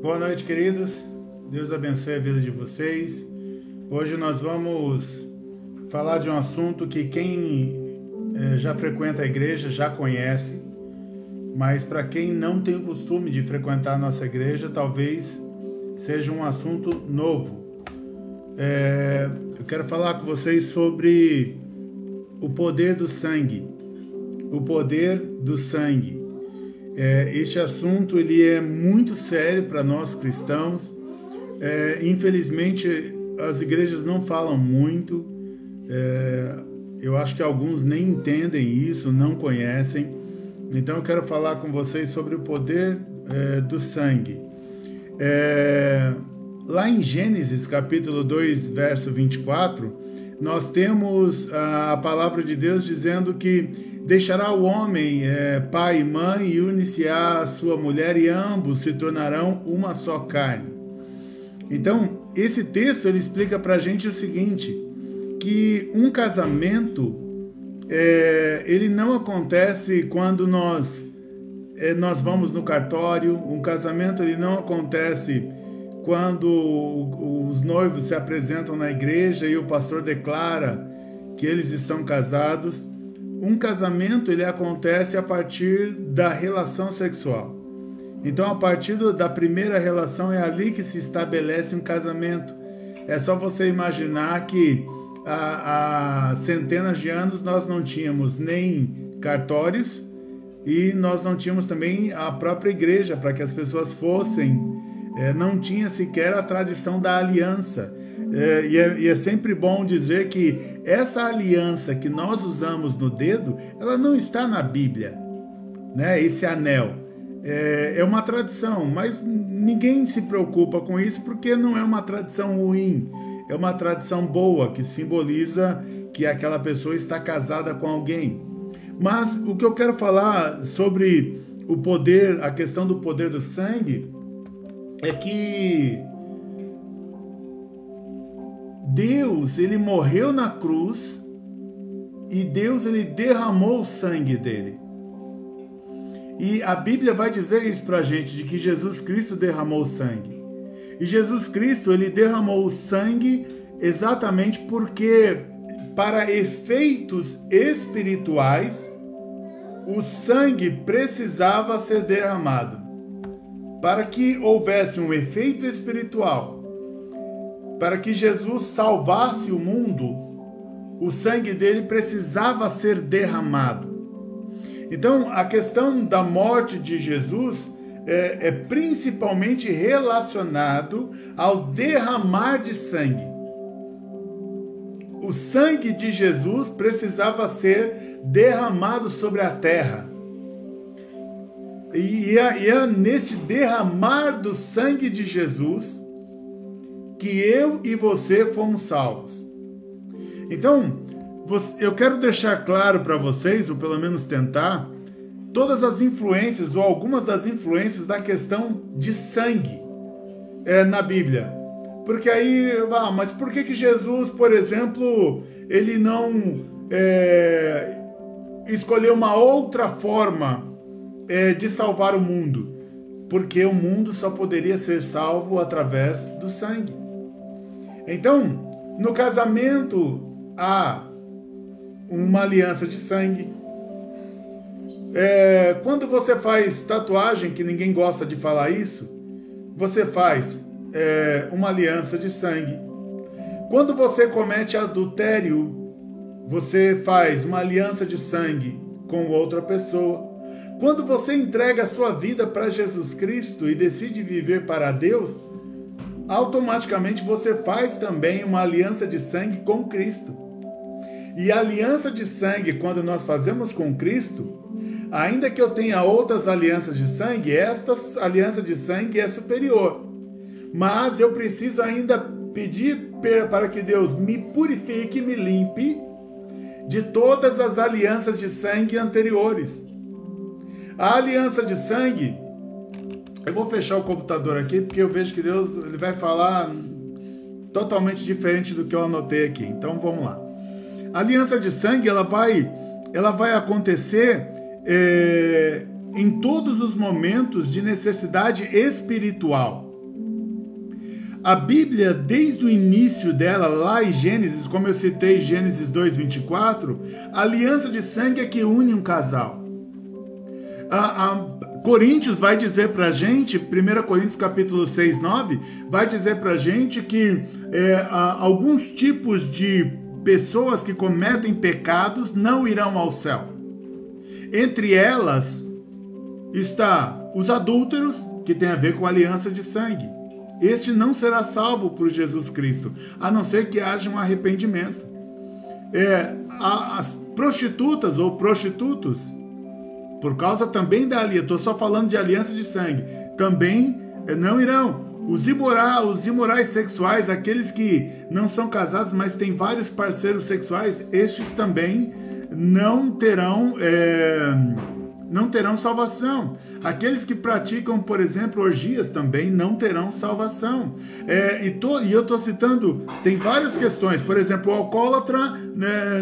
Boa noite, queridos. Deus abençoe a vida de vocês. Hoje nós vamos falar de um assunto que quem já frequenta a igreja já conhece, mas para quem não tem o costume de frequentar a nossa igreja, talvez seja um assunto novo. Eu quero falar com vocês sobre o poder do sangue. O poder do sangue. Este assunto ele é muito sério para nós cristãos. Infelizmente, as igrejas não falam muito. Eu acho que alguns nem entendem isso, não conhecem. Então eu quero falar com vocês sobre o poder do sangue. Lá em Gênesis capítulo 2, verso 24, nós temos a palavra de Deus dizendo que deixará o homem pai e mãe e unir-se-á a sua mulher e ambos se tornarão uma só carne. Então, esse texto ele explica para a gente o seguinte, que um casamento ele não acontece quando nós vamos no cartório. Um casamento ele não acontece quando os noivos se apresentam na igreja e o pastor declara que eles estão casados. Um casamento ele acontece a partir da relação sexual. Então, a partir da primeira relação é ali que se estabelece um casamento. É só você imaginar que há centenas de anos nós não tínhamos nem cartórios e nós não tínhamos também a própria igreja para que as pessoas fossem. Não tinha sequer a tradição da aliança. E é sempre bom dizer que essa aliança que nós usamos no dedo, ela não está na Bíblia, né? Esse anel é uma tradição, mas ninguém se preocupa com isso porque não é uma tradição ruim, é uma tradição boa que simboliza que aquela pessoa está casada com alguém. Mas o que eu quero falar sobre o poder, a questão do poder do sangue, é que Deus, ele morreu na cruz e Deus, ele derramou o sangue dele. E a Bíblia vai dizer isso pra gente, de que Jesus Cristo derramou o sangue. E Jesus Cristo, ele derramou o sangue exatamente porque, para efeitos espirituais, o sangue precisava ser derramado. Para que houvesse um efeito espiritual, para que Jesus salvasse o mundo, o sangue dele precisava ser derramado. Então, a questão da morte de Jesus é principalmente relacionado ao derramar de sangue. O sangue de Jesus precisava ser derramado sobre a terra. E é nesse derramar do sangue de Jesus que eu e você fomos salvos. Então, eu quero deixar claro para vocês, ou pelo menos tentar, todas as influências, ou algumas das influências da questão de sangue na Bíblia. Porque aí, mas por que Jesus, por exemplo, ele não escolheu uma outra forma de salvar o mundo? Porque o mundo só poderia ser salvo através do sangue. Então, no casamento há uma aliança de sangue. Quando você faz tatuagem, que ninguém gosta de falar isso, você faz uma aliança de sangue. Quando você comete adultério, você faz uma aliança de sangue com outra pessoa. Quando você entrega a sua vida para Jesus Cristo e decide viver para Deus, automaticamente você faz também uma aliança de sangue com Cristo. E a aliança de sangue, quando nós fazemos com Cristo, ainda que eu tenha outras alianças de sangue, esta aliança de sangue é superior. Mas eu preciso ainda pedir para que Deus me purifique, me limpe de todas as alianças de sangue anteriores. A aliança de sangue, eu vou fechar o computador aqui porque eu vejo que Deus ele vai falar totalmente diferente do que eu anotei aqui. Então vamos lá. A aliança de sangue ela vai acontecer em todos os momentos de necessidade espiritual. A Bíblia, desde o início dela, lá em Gênesis, como eu citei, Gênesis 2:24, a aliança de sangue é que une um casal. Coríntios vai dizer pra gente, 1 Coríntios capítulo 6, 9, vai dizer pra gente que alguns tipos de pessoas que cometem pecados não irão ao céu. Entre elas está os adúlteros, que tem a ver com a aliança de sangue. Este não será salvo por Jesus Cristo, a não ser que haja um arrependimento. As prostitutas ou prostitutos, por causa também da aliança, estou só falando de aliança de sangue, também não irão. Os imorais sexuais, aqueles que não são casados, mas têm vários parceiros sexuais, estes também não terão salvação. Aqueles que praticam, por exemplo, orgias também não terão salvação. E eu estou citando, tem várias questões. Por exemplo, o alcoólatra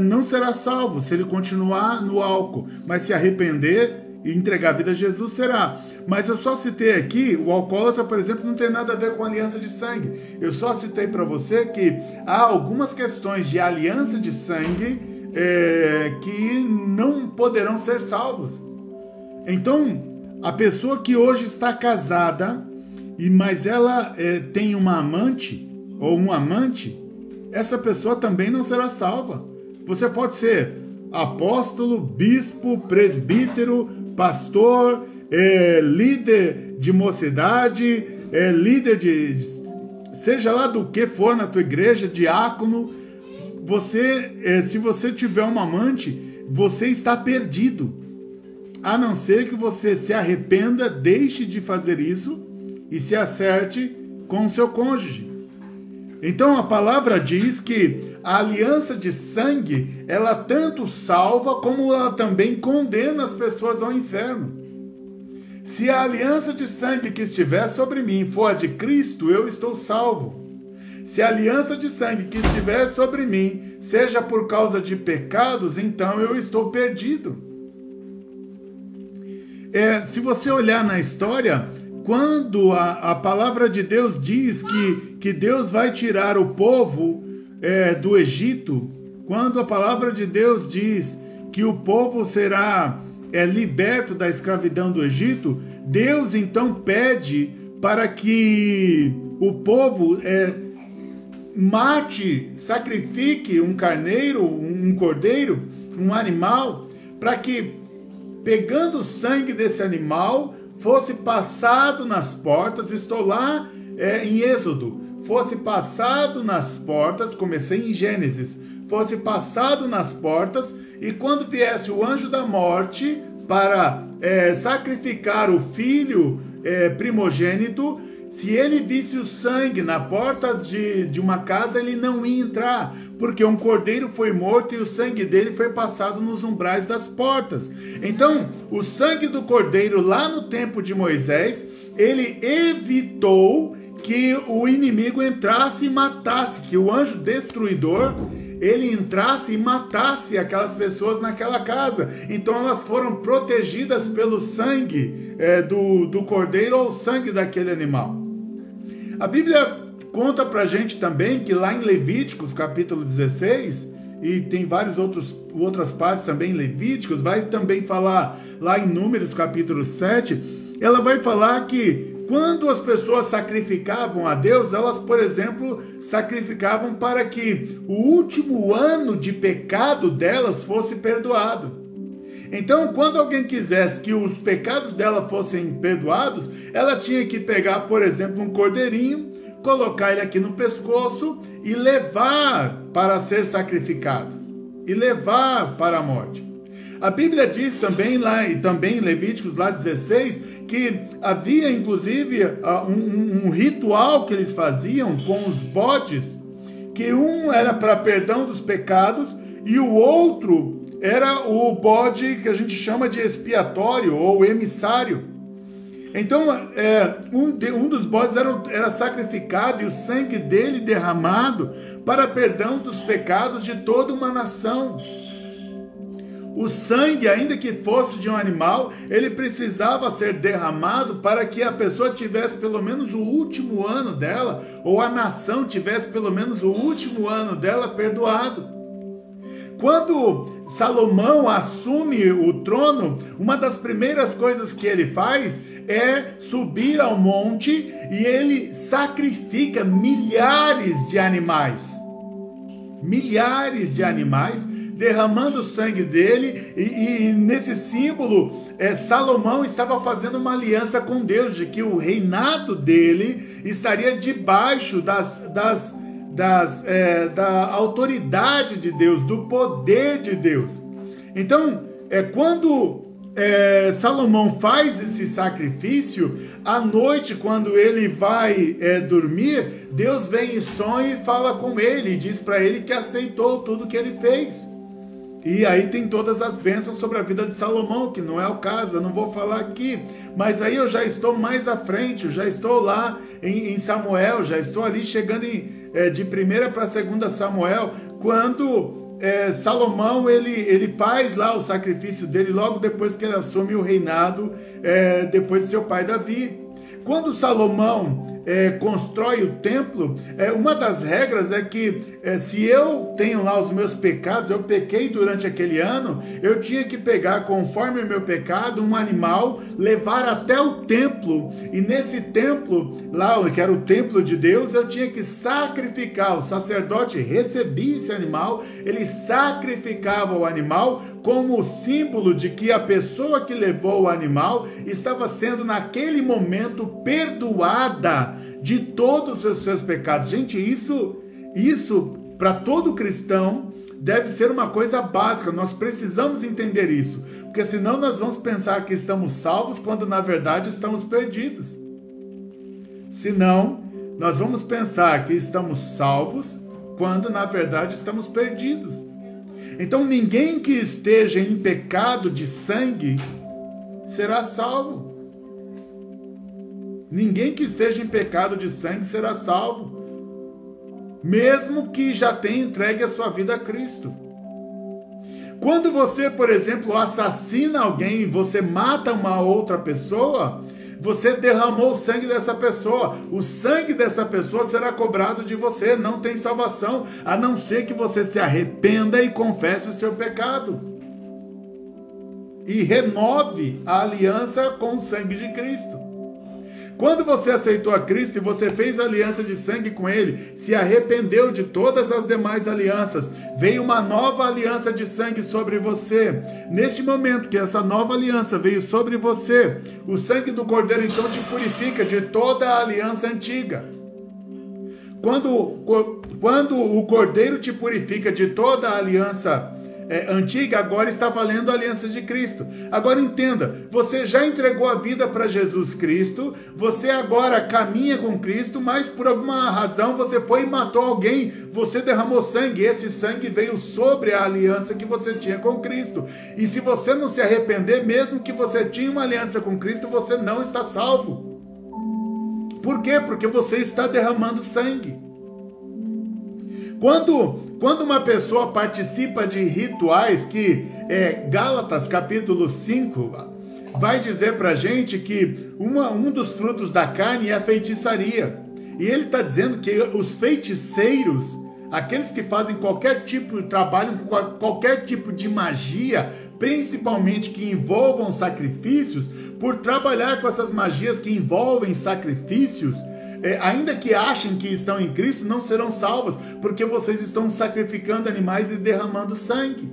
não será salvo se ele continuar no álcool, mas se arrepender e entregar a vida a Jesus será. Mas eu só citei aqui, o alcoólatra, por exemplo, não tem nada a ver com aliança de sangue. Eu só citei para você que há algumas questões de aliança de sangue que não poderão ser salvos. Então, a pessoa que hoje está casada, mas ela tem uma amante ou um amante, essa pessoa também não será salva. Você pode ser apóstolo, bispo, presbítero, pastor, líder de mocidade, líder de... seja lá do que for na tua igreja, diácono. Se você tiver uma amante, você está perdido. A não ser que você se arrependa, deixe de fazer isso e se acerte com o seu cônjuge. Então a palavra diz que a aliança de sangue, ela tanto salva como ela também condena as pessoas ao inferno. Se a aliança de sangue que estiver sobre mim for a de Cristo, eu estou salvo. Se a aliança de sangue que estiver sobre mim seja por causa de pecados, então eu estou perdido. Se você olhar na história, quando a palavra de Deus diz que Deus vai tirar o povo do Egito, quando a palavra de Deus diz que o povo será liberto da escravidão do Egito, Deus então pede para que o povo sacrifique um carneiro, um cordeiro, um animal, para que, pegando o sangue desse animal, fosse passado nas portas. Estou lá em Êxodo. Fosse passado nas portas, comecei em Gênesis, fosse passado nas portas, e quando viesse o anjo da morte para sacrificar o filho primogênito, se ele visse o sangue na porta de uma casa, ele não ia entrar, porque um cordeiro foi morto e o sangue dele foi passado nos umbrais das portas. Então, o sangue do cordeiro lá no tempo de Moisés, ele evitou que o inimigo entrasse e matasse, que o anjo destruidor, ele entrasse e matasse aquelas pessoas naquela casa. Então elas foram protegidas pelo sangue do cordeiro ou sangue daquele animal. A Bíblia conta pra gente também que lá em Levíticos capítulo 16, e tem várias outras partes também em Levíticos, vai também falar lá em Números capítulo 7, ela vai falar que quando as pessoas sacrificavam a Deus, elas, por exemplo, sacrificavam para que o último ano de pecado delas fosse perdoado. Então, quando alguém quisesse que os pecados dela fossem perdoados, ela tinha que pegar, por exemplo, um cordeirinho, colocar ele aqui no pescoço e levar para ser sacrificado, e levar para a morte. A Bíblia diz também lá, e também em Levíticos lá 16, que havia inclusive um ritual que eles faziam com os bodes, que um era para perdão dos pecados e o outro era o bode que a gente chama de expiatório ou emissário. Então um dos bodes era sacrificado e o sangue dele derramado para perdão dos pecados de toda uma nação. o sangue, ainda que fosse de um animal, ele precisava ser derramado para que a pessoa tivesse pelo menos o último ano dela, ou a nação tivesse pelo menos o último ano dela perdoado. Quando Salomão assume o trono, uma das primeiras coisas que ele faz é subir ao monte e ele sacrifica milhares de animais. Milhares de animais, derramando o sangue dele, e nesse símbolo, Salomão estava fazendo uma aliança com Deus, de que o reinado dele estaria debaixo da autoridade de Deus, do poder de Deus. Então, quando Salomão faz esse sacrifício, à noite, quando ele vai dormir, Deus vem em sonho e fala com ele, e diz para ele que aceitou tudo que ele fez. E aí tem todas as bênçãos sobre a vida de Salomão, que não é o caso, eu não vou falar aqui. Mas aí eu já estou mais à frente, eu já estou lá em Samuel, já estou ali chegando de 1ª para 2ª Samuel, quando Salomão ele faz lá o sacrifício dele, logo depois que ele assume o reinado, depois de seu pai Davi. Quando Salomão constrói o templo, uma das regras é que se eu tenho lá os meus pecados, eu pequei durante aquele ano, eu tinha que pegar, conforme o meu pecado, um animal, levar até o templo, e nesse templo, lá que era o templo de Deus, eu tinha que sacrificar. O sacerdote recebia esse animal, ele sacrificava o animal como símbolo de que a pessoa que levou o animal estava sendo naquele momento perdoada de todos os seus pecados. Gente, isso para todo cristão deve ser uma coisa básica. Nós precisamos entender isso, porque senão nós vamos pensar que estamos salvos quando na verdade estamos perdidos. Senão nós vamos pensar que estamos salvos quando na verdade estamos perdidos. Então ninguém que esteja em pecado de sangue será salvo. Ninguém que esteja em pecado de sangue será salvo, mesmo que já tenha entregue a sua vida a Cristo. Quando você, por exemplo, assassina alguém, você mata uma outra pessoa, você derramou o sangue dessa pessoa. O sangue dessa pessoa será cobrado de você. Não tem salvação, a não ser que você se arrependa e confesse o seu pecado e renove a aliança com o sangue de Cristo. Quando você aceitou a Cristo e você fez aliança de sangue com Ele, se arrependeu de todas as demais alianças, veio uma nova aliança de sangue sobre você. Neste momento que essa nova aliança veio sobre você, o sangue do Cordeiro então te purifica de toda a aliança antiga. Quando o Cordeiro te purifica de toda a aliança antiga, agora está valendo a aliança de Cristo. Agora entenda, você já entregou a vida para Jesus Cristo, você agora caminha com Cristo, mas por alguma razão você foi e matou alguém, você derramou sangue, esse sangue veio sobre a aliança que você tinha com Cristo. E se você não se arrepender, mesmo que você tinha uma aliança com Cristo, você não está salvo. Por quê? Porque você está derramando sangue. Quando uma pessoa participa de rituais, que Gálatas capítulo 5 vai dizer pra gente que um dos frutos da carne é a feitiçaria. E ele está dizendo que os feiticeiros, aqueles que fazem trabalham com qualquer tipo de magia, principalmente que envolvam sacrifícios, por trabalhar com essas magias que envolvem sacrifícios, ainda que achem que estão em Cristo, não serão salvos, porque vocês estão sacrificando animais e derramando sangue.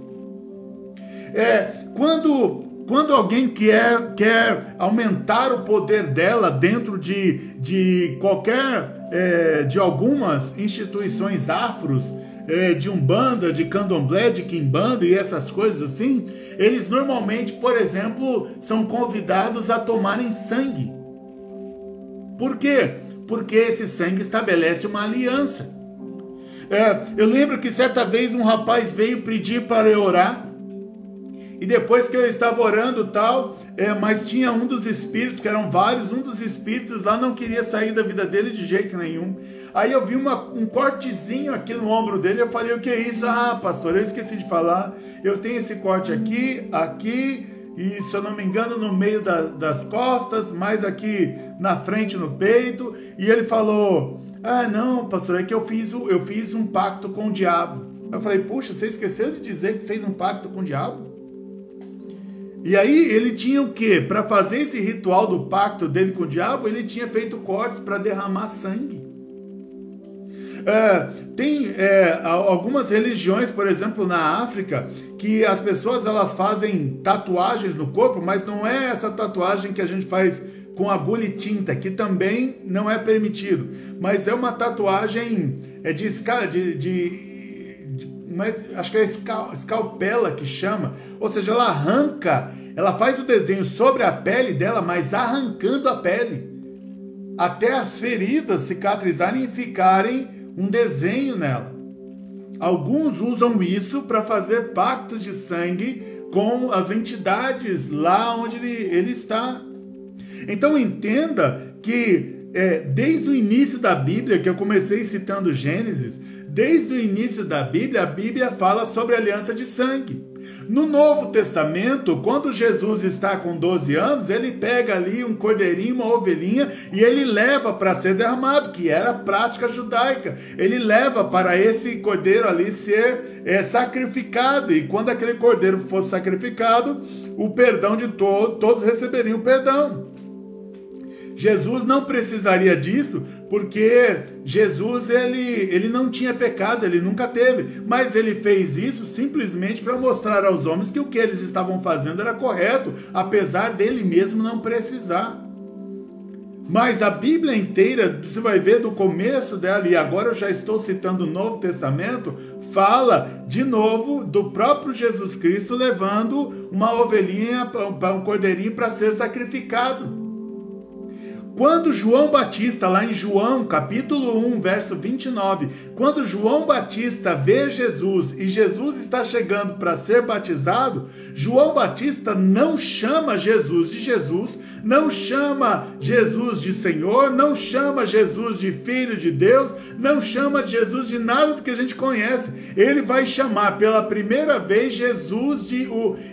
Quando alguém quer aumentar o poder dela dentro de algumas instituições afros, de Umbanda, de Candomblé, de Quimbanda e essas coisas assim, eles normalmente, por exemplo, são convidados a tomarem sangue. Por quê? Porque esse sangue estabelece uma aliança. Eu lembro que certa vez um rapaz veio pedir para eu orar, e depois que eu estava orando tal, mas tinha um dos espíritos, que eram vários, um dos espíritos lá não queria sair da vida dele de jeito nenhum. Aí eu vi um cortezinho aqui no ombro dele, eu falei, o que é isso? Ah, pastor, eu esqueci de falar, eu tenho esse corte aqui, e se eu não me engano no meio das costas, mais aqui na frente no peito. E ele falou, ah não, pastor, é que eu fiz um pacto com o diabo. Eu falei, puxa, você esqueceu de dizer que fez um pacto com o diabo? E aí ele tinha o quê? Para fazer esse ritual do pacto dele com o diabo, ele tinha feito cortes para derramar sangue. Tem algumas religiões, por exemplo, na África, que as pessoas elas fazem tatuagens no corpo, mas não é essa tatuagem que a gente faz com agulha e tinta, que também não é permitido, mas é uma tatuagem de escala, acho que é escalpela que chama, ou seja, ela faz o desenho sobre a pele dela, mas arrancando a pele, até as feridas cicatrizarem e ficarem um desenho nela. Alguns usam isso para fazer pactos de sangue com as entidades lá onde ele está. Então entenda que desde o início da Bíblia, que eu comecei citando Gênesis, desde o início da Bíblia, a Bíblia fala sobre aliança de sangue. No Novo Testamento, quando Jesus está com 12 anos, ele pega ali um cordeirinho, uma ovelhinha, e ele leva para ser derramado, que era a prática judaica. Ele leva para esse cordeiro ali ser sacrificado, e quando aquele cordeiro fosse sacrificado, o perdão de todos receberiam perdão. Jesus não precisaria disso, porque Jesus ele não tinha pecado, ele nunca teve, mas ele fez isso simplesmente para mostrar aos homens que o que eles estavam fazendo era correto, apesar dele mesmo não precisar. Mas a Bíblia inteira, você vai ver do começo dela, e agora eu já estou citando o Novo Testamento, fala de novo do próprio Jesus Cristo levando uma ovelhinha, um cordeirinho para ser sacrificado. Quando João Batista, lá em João, capítulo 1, verso 29, quando João Batista vê Jesus e Jesus está chegando para ser batizado, João Batista não chama Jesus de Jesus, não chama Jesus de Senhor, não chama Jesus de Filho de Deus, não chama Jesus de nada do que a gente conhece. Ele vai chamar pela primeira vez Jesus de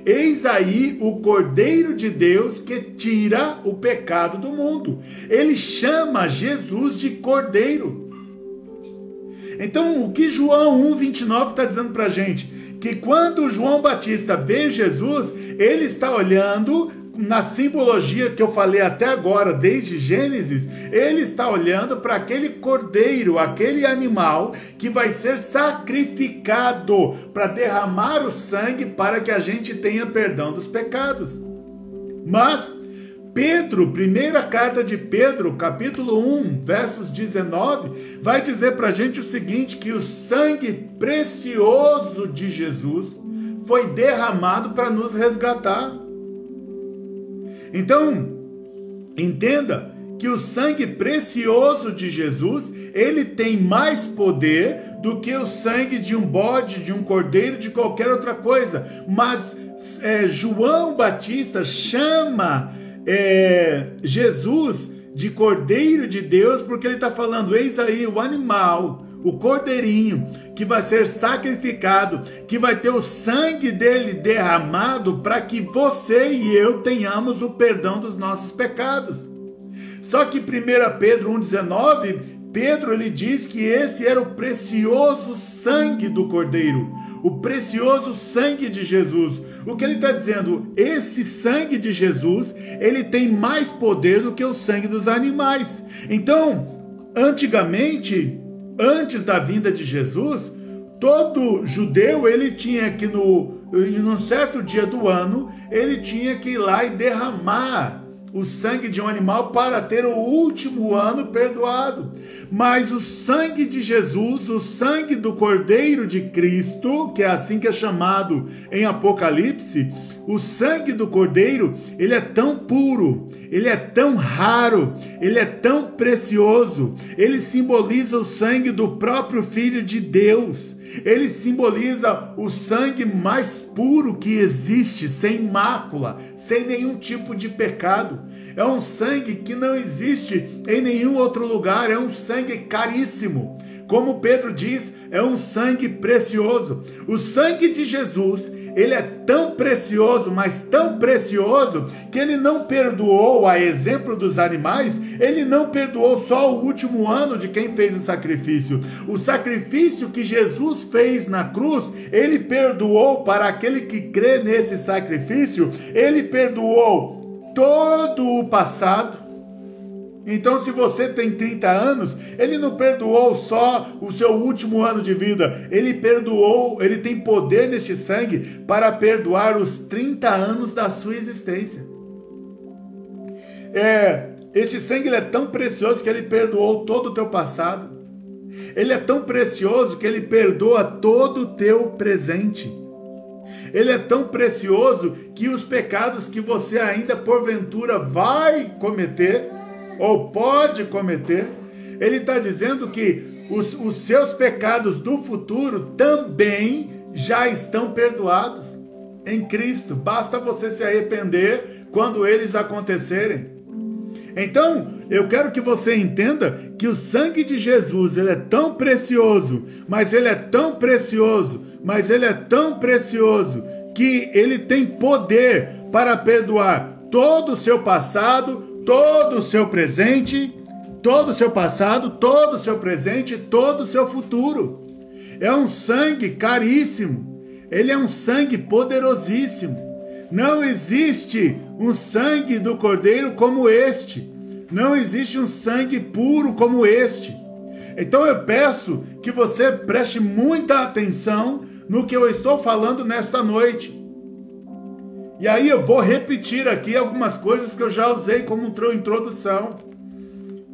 eis aí o Cordeiro de Deus que tira o pecado do mundo. Ele chama Jesus de Cordeiro. Então, o que João 1,29 está dizendo para a gente? Que quando João Batista vê Jesus, ele está olhando, na simbologia que eu falei até agora, desde Gênesis, ele está olhando para aquele cordeiro, aquele animal que vai ser sacrificado para derramar o sangue para que a gente tenha perdão dos pecados. Mas Pedro, primeira carta de Pedro, capítulo 1, versos 19, vai dizer para a gente o seguinte, que o sangue precioso de Jesus foi derramado para nos resgatar. Então, entenda que o sangue precioso de Jesus, ele tem mais poder do que o sangue de um bode, de um cordeiro, de qualquer outra coisa. Mas João Batista chama Jesus de Cordeiro de Deus, porque ele está falando, eis aí o animal, o cordeirinho, que vai ser sacrificado, que vai ter o sangue dele derramado para que você e eu tenhamos o perdão dos nossos pecados. Só que 1 Pedro 1,19, Pedro ele diz que esse era o precioso sangue do Cordeiro, o precioso sangue de Jesus. O que ele está dizendo? Esse sangue de Jesus, ele tem mais poder do que o sangue dos animais. Então, antigamente, antes da vinda de Jesus, todo judeu, ele tinha que num certo dia do ano, ele tinha que ir lá e derramar o sangue de um animal para ter o último ano perdoado. Mas o sangue de Jesus, o sangue do Cordeiro de Cristo, que é assim que é chamado em Apocalipse, o sangue do Cordeiro, ele é tão puro, ele é tão raro, ele é tão precioso, ele simboliza o sangue do próprio Filho de Deus, ele simboliza o sangue mais puro que existe, sem mácula, sem nenhum tipo de pecado. É um sangue que não existe em nenhum outro lugar, é um sangue caríssimo. Como Pedro diz, é um sangue precioso. O sangue de Jesus, ele é tão precioso, mas tão precioso, que ele não perdoou, a exemplo dos animais, ele não perdoou só o último ano de quem fez o sacrifício. O sacrifício que Jesus fez na cruz, ele perdoou para aquele que crê nesse sacrifício, ele perdoou todo o passado. Então, se você tem 30 anos, ele não perdoou só o seu último ano de vida, ele perdoou, ele tem poder neste sangue para perdoar os 30 anos da sua existência. Este sangue ele é tão precioso que ele perdoou todo o teu passado. Ele é tão precioso que ele perdoa todo o teu presente. Ele é tão precioso que os pecados que você ainda porventura vai cometer, ou pode cometer, ele está dizendo que os seus pecados do futuro também já estão perdoados em Cristo. Basta você se arrepender quando eles acontecerem. Então, eu quero que você entenda que o sangue de Jesus, ele é tão precioso, mas ele é tão precioso, mas ele é tão precioso, que ele tem poder para perdoar todo o seu passado, todo o seu presente, todo o seu passado, todo o seu presente, todo o seu futuro. É um sangue caríssimo. Ele é um sangue poderosíssimo. Não existe um sangue do Cordeiro como este. Não existe um sangue puro como este. Então eu peço que você preste muita atenção no que eu estou falando nesta noite. E aí eu vou repetir aqui algumas coisas que eu já usei como introdução.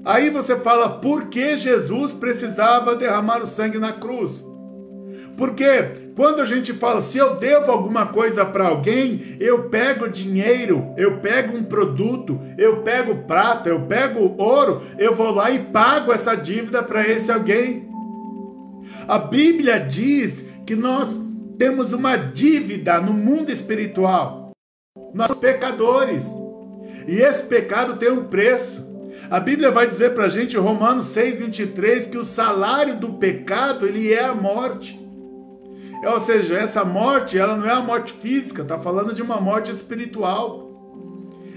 Aí você fala, por que Jesus precisava derramar o sangue na cruz? Porque quando a gente fala, se eu devo alguma coisa para alguém, eu pego dinheiro, eu pego um produto, eu pego prata, eu pego ouro, eu vou lá e pago essa dívida para esse alguém. A Bíblia diz que nós temos uma dívida no mundo espiritual. Nós somos pecadores, e esse pecado tem um preço. A Bíblia vai dizer para a gente, em Romanos 6,23, que o salário do pecado, ele é a morte. Ou seja, essa morte, ela não é a morte física, está falando de uma morte espiritual.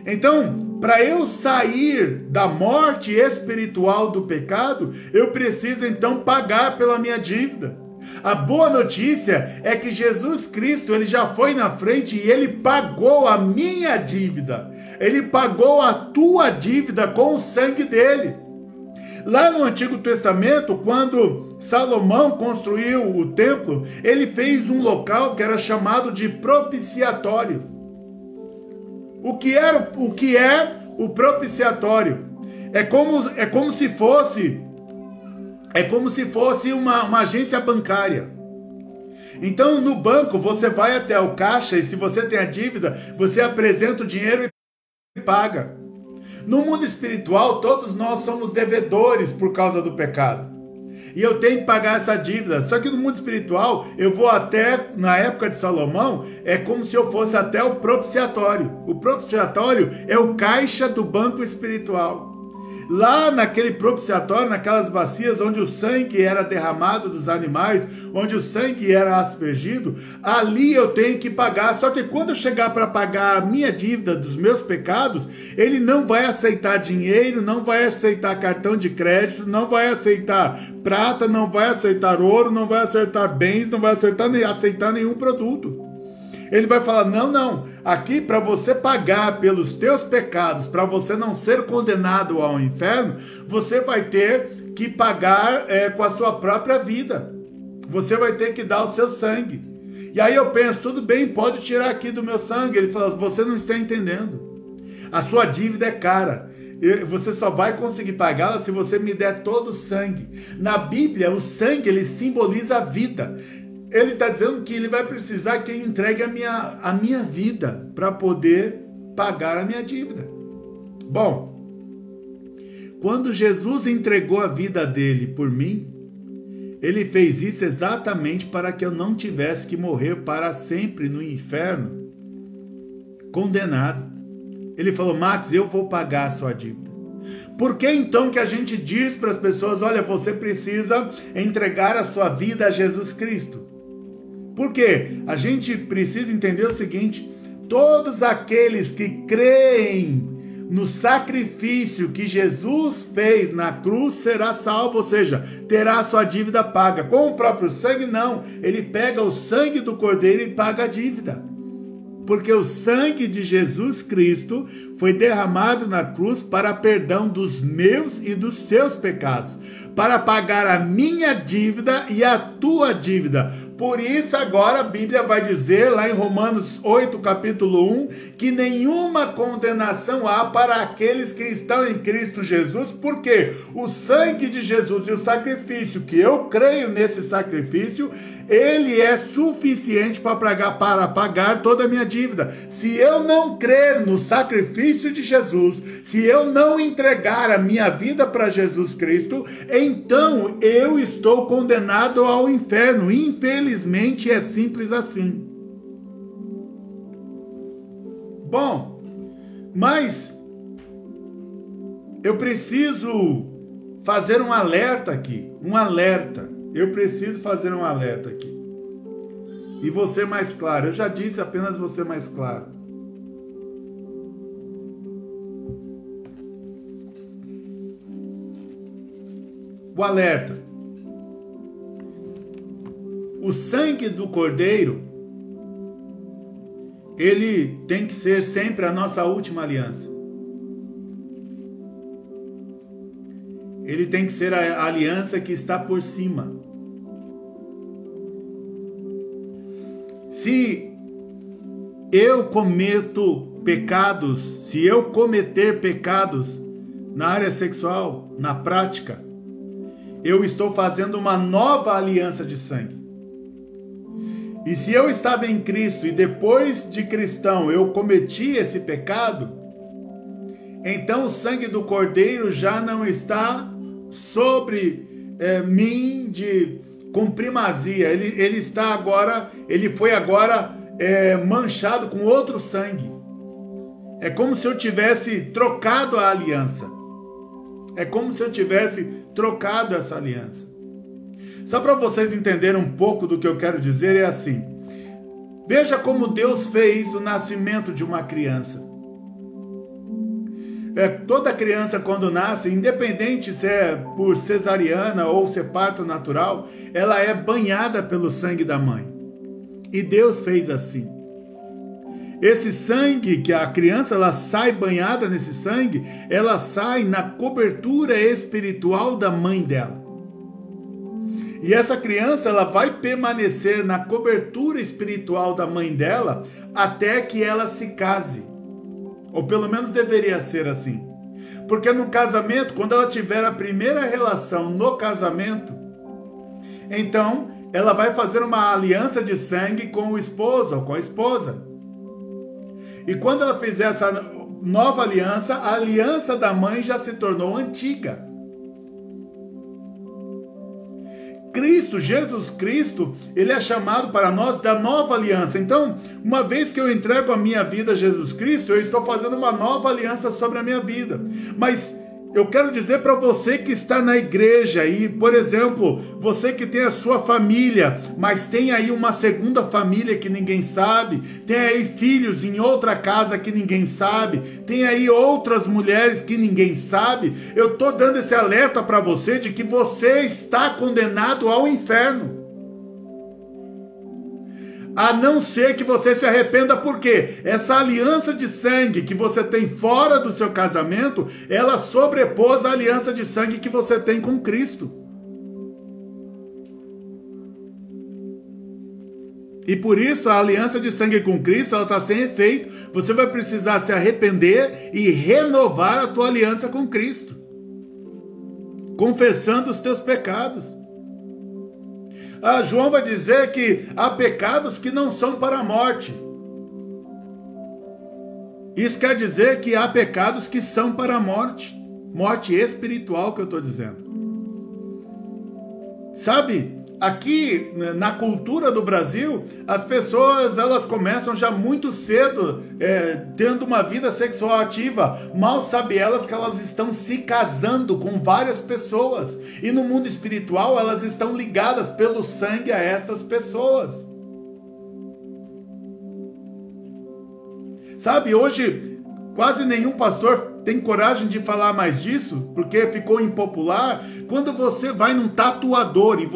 Então, para eu sair da morte espiritual do pecado, eu preciso então pagar pela minha dívida. A boa notícia é que Jesus Cristo, ele já foi na frente e ele pagou a minha dívida. Ele pagou a tua dívida com o sangue dele. Lá no Antigo Testamento, quando Salomão construiu o templo, ele fez um local que era chamado de propiciatório. O que é o propiciatório? É como se fosse uma agência bancária. Então, no banco, você vai até o caixa e se você tem a dívida, você apresenta o dinheiro e paga. No mundo espiritual, todos nós somos devedores por causa do pecado. E eu tenho que pagar essa dívida. Só que no mundo espiritual, eu vou até, na época de Salomão, é como se eu fosse até o propiciatório. O propiciatório é o caixa do banco espiritual. Lá naquele propiciatório, naquelas bacias onde o sangue era derramado dos animais, onde o sangue era aspergido, ali eu tenho que pagar. Só que quando eu chegar para pagar a minha dívida dos meus pecados, ele não vai aceitar dinheiro, não vai aceitar cartão de crédito, não vai aceitar prata, não vai aceitar ouro, não vai aceitar bens, não vai aceitar nenhum produto. Ele vai falar, não, aqui para você pagar pelos teus pecados, para você não ser condenado ao inferno, você vai ter que pagar com a sua própria vida. Você vai ter que dar o seu sangue. E aí eu penso, tudo bem, pode tirar aqui do meu sangue. Ele fala, você não está entendendo. A sua dívida é cara. Você só vai conseguir pagá-la se você me der todo o sangue. Na Bíblia, o sangue ele simboliza a vida. ele está dizendo que ele vai precisar que eu entregue a minha vida para poder pagar a minha dívida. Bom, quando Jesus entregou a vida dele por mim, ele fez isso exatamente para que eu não tivesse que morrer para sempre no inferno, condenado. Ele falou: Max, eu vou pagar a sua dívida. Por que então que a gente diz para as pessoas: olha, você precisa entregar a sua vida a Jesus Cristo? Porque a gente precisa entender o seguinte: todos aqueles que creem no sacrifício que Jesus fez na cruz será salvo, ou seja, terá a sua dívida paga. Com o próprio sangue, não. Ele pega o sangue do Cordeiro e paga a dívida. Porque o sangue de Jesus Cristo foi derramado na cruz para perdão dos meus e dos seus pecados, para pagar a minha dívida e a tua dívida. Por isso agora a Bíblia vai dizer lá em Romanos 8, capítulo 1, que nenhuma condenação há para aqueles que estão em Cristo Jesus, porque o sangue de Jesus e o sacrifício, que eu creio nesse sacrifício, ele é suficiente para pagar toda a minha dívida. Se eu não crer no sacrifício de Jesus, se eu não entregar a minha vida para Jesus Cristo, então eu estou condenado ao inferno. Infelizmente é simples assim. Bom, mas eu preciso fazer um alerta aqui, Eu preciso fazer um alerta aqui. E vou ser mais claro. Eu já disse, apenas vou ser mais claro. O alerta. O sangue do Cordeiro, ele tem que ser sempre a nossa última aliança. Ele tem que ser a aliança que está por cima. Se eu cometo pecados, se eu cometer pecados na área sexual, na prática, eu estou fazendo uma nova aliança de sangue. E se eu estava em Cristo e depois de cristão eu cometi esse pecado, então o sangue do Cordeiro já não está sobre mim com primazia. Ele está agora, ele foi agora manchado com outro sangue. É como se eu tivesse trocado a aliança. É como se eu tivesse trocado essa aliança. Só para vocês entenderem um pouco do que eu quero dizer, é assim. Veja como Deus fez o nascimento de uma criança. Toda criança quando nasce, independente se é por cesariana ou se é parto natural, ela é banhada pelo sangue da mãe. E Deus fez assim. Esse sangue, que a criança ela sai banhada nesse sangue, ela sai na cobertura espiritual da mãe dela. E essa criança ela vai permanecer na cobertura espiritual da mãe dela até que ela se case. Ou pelo menos deveria ser assim. Porque no casamento, quando ela tiver a primeira relação no casamento, então ela vai fazer uma aliança de sangue com o esposo ou com a esposa. E quando ela fizer essa nova aliança, a aliança da mãe já se tornou antiga. Cristo, Jesus Cristo, ele é chamado para nós da nova aliança. Então, uma vez que eu entrego a minha vida a Jesus Cristo, eu estou fazendo uma nova aliança sobre a minha vida. Mas eu quero dizer para você que está na igreja e, por exemplo, você que tem a sua família, mas tem aí uma segunda família que ninguém sabe, tem aí filhos em outra casa que ninguém sabe, tem aí outras mulheres que ninguém sabe, eu estou dando esse alerta para você de que você está condenado ao inferno. A não ser que você se arrependa, porque essa aliança de sangue que você tem fora do seu casamento, ela sobrepôs a aliança de sangue que você tem com Cristo. E por isso a aliança de sangue com Cristo, ela está sem efeito. Você vai precisar se arrepender e renovar a tua aliança com Cristo, confessando os teus pecados. João vai dizer que há pecados que não são para a morte. Isso quer dizer que há pecados que são para a morte. Morte espiritual que eu estou dizendo. Sabe, aqui na cultura do Brasil, as pessoas elas começam já muito cedo tendo uma vida sexual ativa. Mal sabe elas que elas estão se casando com várias pessoas. E no mundo espiritual elas estão ligadas pelo sangue a estas pessoas. Sabe, hoje quase nenhum pastor tem coragem de falar mais disso, porque ficou impopular. Quando você vai num tatuador e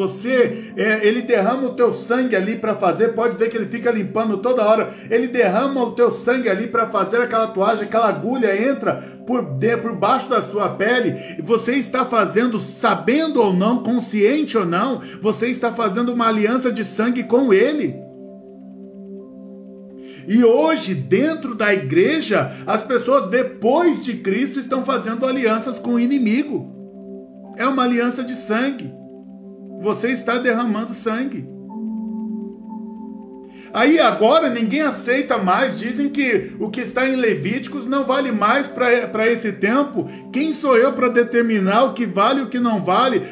ele derrama o teu sangue ali para fazer, pode ver que ele fica limpando toda hora, ele derrama o teu sangue ali para fazer aquela tatuagem, aquela agulha entra por baixo da sua pele, e você está fazendo, sabendo ou não, consciente ou não, você está fazendo uma aliança de sangue com ele. E hoje, dentro da igreja, as pessoas depois de Cristo estão fazendo alianças com o inimigo. É uma aliança de sangue. Você está derramando sangue. Aí agora ninguém aceita mais, dizem que o que está em Levíticos não vale mais para esse tempo. Quem sou eu para determinar o que vale e o que não vale?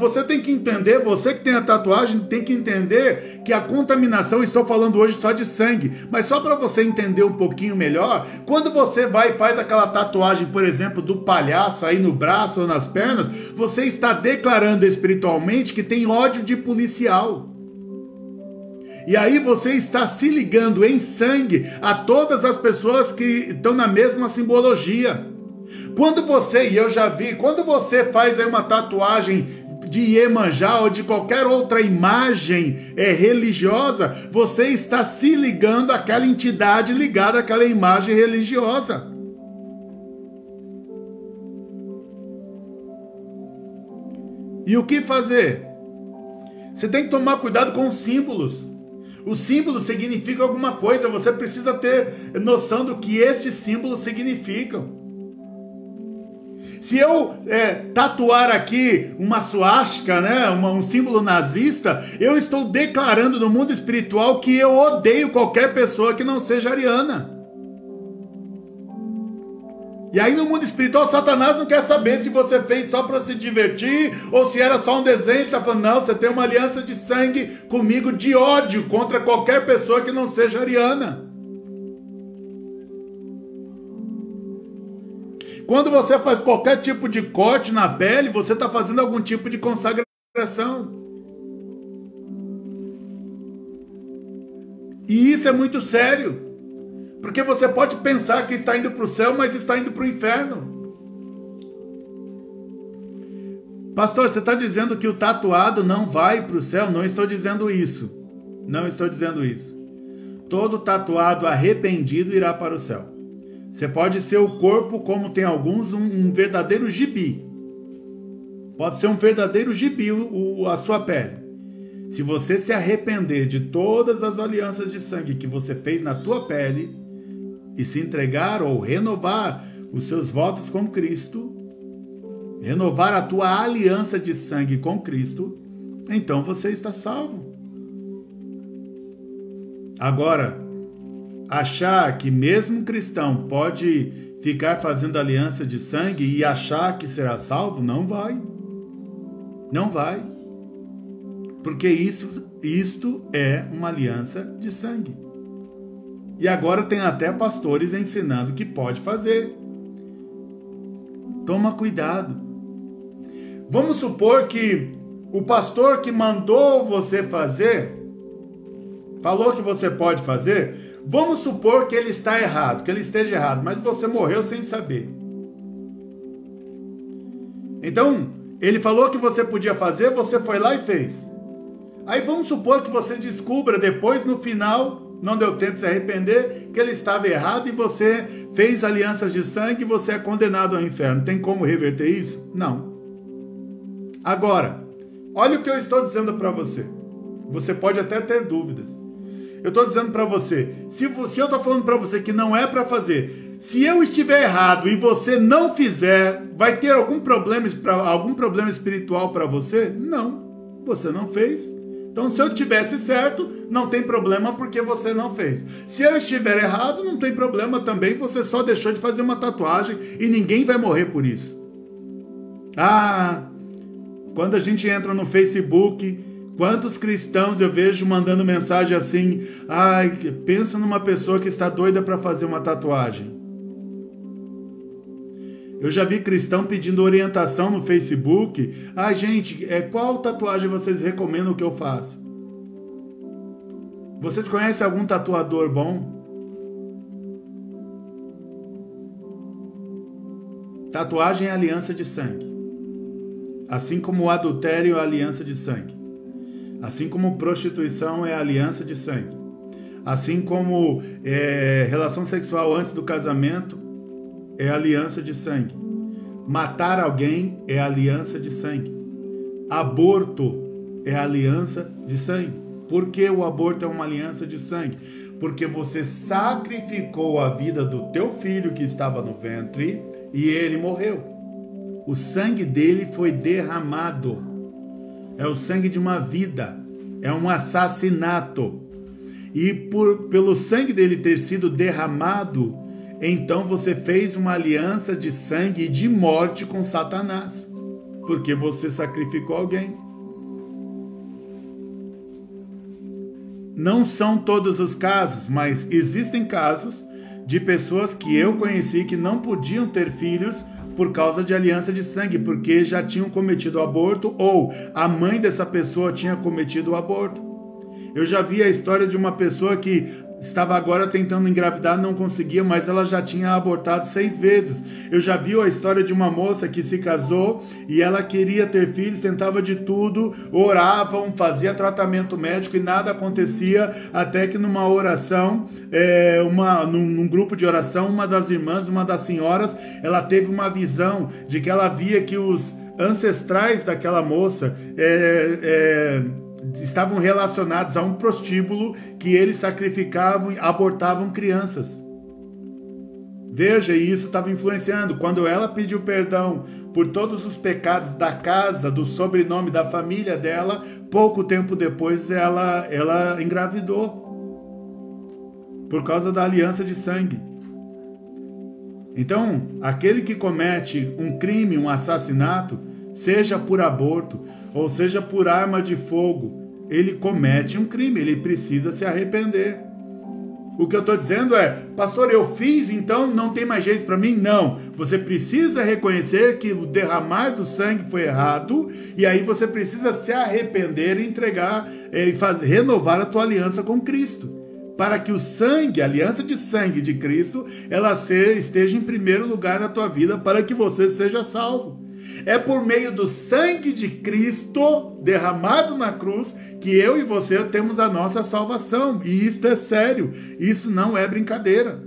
Você tem que entender, você que tem a tatuagem tem que entender que a contaminação, estou falando hoje só de sangue, mas só para você entender um pouquinho melhor, quando você vai e faz aquela tatuagem, por exemplo, do palhaço aí no braço ou nas pernas, você está declarando espiritualmente que tem ódio de policial. E aí você está se ligando em sangue a todas as pessoas que estão na mesma simbologia. Quando você, e eu já vi, quando você faz aí uma tatuagem de Iemanjá ou de qualquer outra imagem religiosa, você está se ligando àquela entidade ligada àquela imagem religiosa. E o que fazer? Você tem que tomar cuidado com os símbolos. O símbolo significa alguma coisa, você precisa ter noção do que estes símbolos significam. Se eu tatuar aqui uma suástica, né, um símbolo nazista, eu estou declarando no mundo espiritual que eu odeio qualquer pessoa que não seja ariana. E aí no mundo espiritual, Satanás não quer saber se você fez só para se divertir ou se era só um desenho. Ele está falando, não, você tem uma aliança de sangue comigo de ódio contra qualquer pessoa que não seja ariana. Quando você faz qualquer tipo de corte na pele, você está fazendo algum tipo de consagração. E isso é muito sério. Porque você pode pensar que está indo para o céu, mas está indo para o inferno. Pastor, você está dizendo que o tatuado não vai para o céu? Não estou dizendo isso. Não estou dizendo isso. Todo tatuado arrependido irá para o céu. Você pode ser o corpo, como tem alguns, um verdadeiro gibi. Pode ser um verdadeiro gibi a sua pele. Se você se arrepender de todas as alianças de sangue que você fez na tua pele, e se entregar ou renovar os seus votos com Cristo, renovar a tua aliança de sangue com Cristo, então você está salvo. Agora, achar que mesmo um cristão pode ficar fazendo aliança de sangue e achar que será salvo, não vai. Não vai. Porque isto é uma aliança de sangue. E agora tem até pastores ensinando que pode fazer. Toma cuidado. Vamos supor que o pastor que mandou você fazer, falou que você pode fazer, vamos supor que ele está errado, que ele esteja errado, mas você morreu sem saber. Então, ele falou que você podia fazer, você foi lá e fez. Aí vamos supor que você descubra depois, no final, não deu tempo de se arrepender, que ele estava errado e você fez alianças de sangue e você é condenado ao inferno. Tem como reverter isso? Não. Agora, olha o que eu estou dizendo para você. Você pode até ter dúvidas. Eu estou dizendo para você, se eu estou falando para você que não é para fazer, se eu estiver errado e você não fizer, vai ter algum problema espiritual para você? Não. Você não fez. Então, se eu tivesse certo, não tem problema porque você não fez. Se eu estiver errado, não tem problema também, você só deixou de fazer uma tatuagem e ninguém vai morrer por isso. Quando a gente entra no Facebook, quantos cristãos eu vejo mandando mensagem assim, pensa numa pessoa que está doida para fazer uma tatuagem. Eu já vi cristão pedindo orientação no Facebook. Gente, qual tatuagem vocês recomendam que eu faça? Vocês conhecem algum tatuador bom? Tatuagem é aliança de sangue. Assim como o adultério é aliança de sangue. Assim como prostituição é aliança de sangue. Assim como relação sexual antes do casamento é aliança de sangue. Matar alguém é aliança de sangue. Aborto é aliança de sangue. Por que o aborto é uma aliança de sangue? Porque você sacrificou a vida do teu filho que estava no ventre e ele morreu. O sangue dele foi derramado. É o sangue de uma vida. É um assassinato. E pelo sangue dele ter sido derramado, então você fez uma aliança de sangue e de morte com Satanás, porque você sacrificou alguém. Não são todos os casos, mas existem casos de pessoas que eu conheci que não podiam ter filhos por causa de aliança de sangue, porque já tinham cometido aborto ou a mãe dessa pessoa tinha cometido o aborto. Eu já vi a história de uma pessoa que estava agora tentando engravidar, não conseguia, mas ela já tinha abortado 6 vezes. Eu já vi a história de uma moça que se casou e ela queria ter filhos, tentava de tudo, oravam, fazia tratamento médico e nada acontecia, até que numa oração, num grupo de oração, uma das irmãs, uma das senhoras, ela teve uma visão de que ela via que os ancestrais daquela moça estavam relacionados a um prostíbulo que eles sacrificavam e abortavam crianças. Veja, e isso estava influenciando. Quando ela pediu perdão por todos os pecados da casa, do sobrenome da família dela, pouco tempo depois ela engravidou. Por causa da aliança de sangue. Então, aquele que comete um crime, um assassinato, seja por aborto, ou seja por arma de fogo, ele comete um crime, ele precisa se arrepender. O que eu estou dizendo é, pastor, eu fiz, então não tem mais jeito para mim? Não, você precisa reconhecer que o derramar do sangue foi errado, e aí você precisa se arrepender e entregar, renovar a tua aliança com Cristo, para que o sangue, a aliança de sangue de Cristo, ela esteja em primeiro lugar na tua vida, para que você seja salvo. É por meio do sangue de Cristo derramado na cruz que eu e você temos a nossa salvação. E isso é sério, isso não é brincadeira.